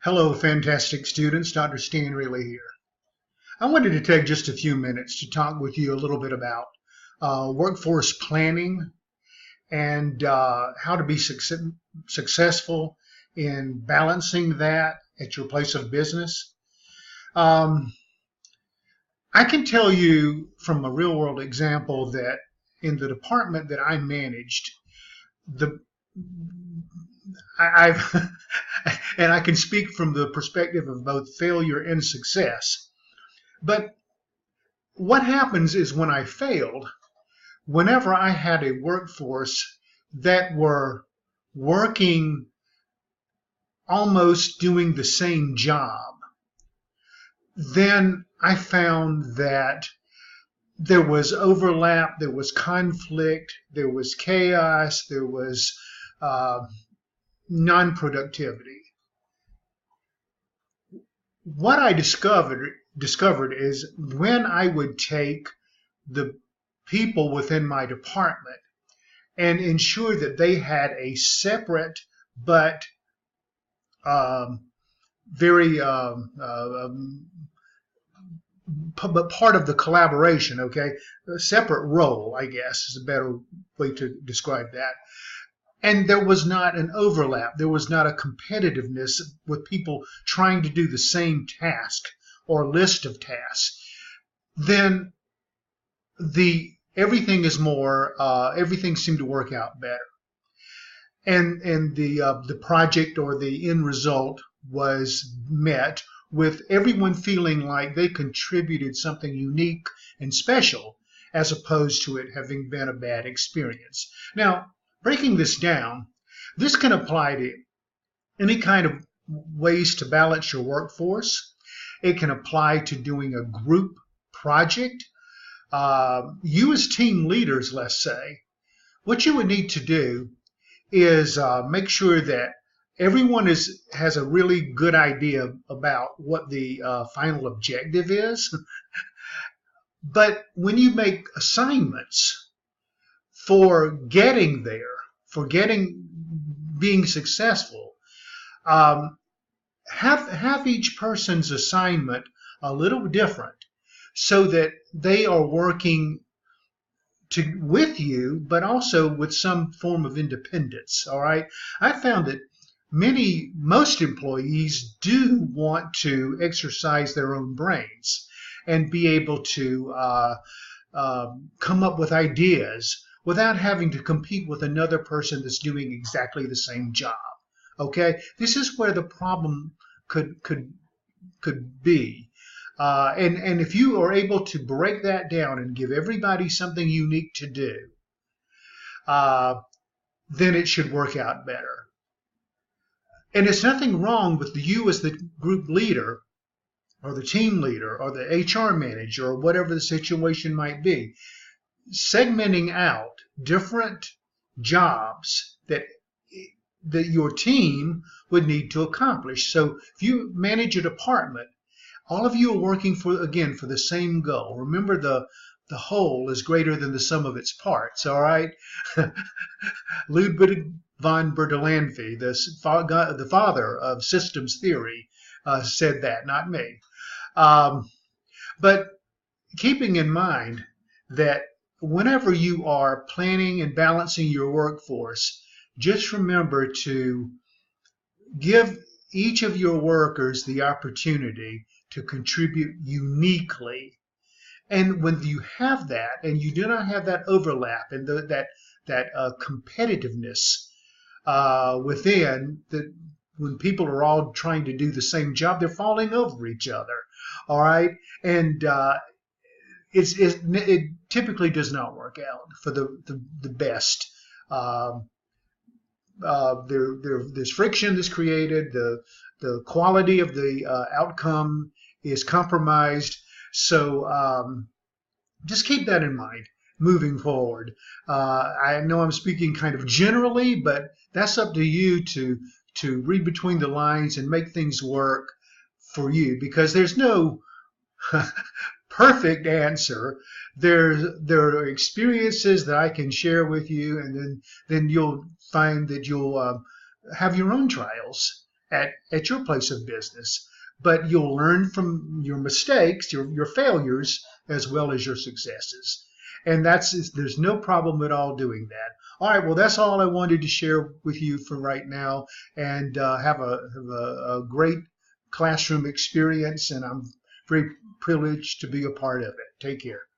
Hello, fantastic students. Dr. Stan Reeley here. I wanted to take just a few minutes to talk with you a little bit about workforce planning and how to be successful in balancing that at your place of business. Um, I can tell you from a real world example that in the department that I managed, the I've and I can speak from the perspective of both failure and success. But what happens is when I failed, whenever I had a workforce that were working almost doing the same job, then I found that there was overlap, there was conflict, there was chaos, there was non-productivity. What I discovered is when I would take the people within my department and ensure that they had a separate but very but part of the collaboration, okay, a separate role, I guess is a better way to describe that. And there was not an overlap. There was not a competitiveness with people trying to do the same task or list of tasks. Then everything seemed to work out better. And the project or the end result was met with everyone feeling like they contributed something unique and special as opposed to it having been a bad experience. Now, breaking this down, this can apply to any kind of ways to balance your workforce. It can apply to doing a group project. You as team leaders, let's say, what you would need to do is make sure that everyone has a really good idea about what the final objective is. But when you make assignments for getting there, for being successful, have each person's assignment a little different so that they are working with you, but also with some form of independence. All right. I found that most employees do want to exercise their own brains and be able to come up with ideas without having to compete with another person that's doing exactly the same job. Okay, this is where the problem could be. And if you are able to break that down and give everybody something unique to do, then it should work out better. And it's nothing wrong with you as the group leader or the team leader or the HR manager or whatever the situation might be, segmenting out different jobs that your team would need to accomplish. So if you manage a department, all of you are working for the same goal. Remember, the whole is greater than the sum of its parts, all right? Ludwig von Bertalanffy, the father of systems theory, said that, not me. But keeping in mind that whenever you are planning and balancing your workforce, just remember to give each of your workers the opportunity to contribute uniquely. And when you have that, and you do not have that overlap and that competitiveness within, when people are all trying to do the same job, they're falling over each other. All right, and it typically does not work out for the best. There's friction that's created. The quality of the outcome is compromised. So just keep that in mind moving forward. I know I'm speaking kind of generally, but that's up to you to read between the lines and make things work for you, because there's no perfect answer. There are experiences that I can share with you, and then you'll find that you'll have your own trials at your place of business. But you'll learn from your mistakes, your failures, as well as your successes. And there's no problem at all doing that. All right, well, that's all I wanted to share with you for right now. And have a great classroom experience. And I'm very privileged to be a part of it. Take care.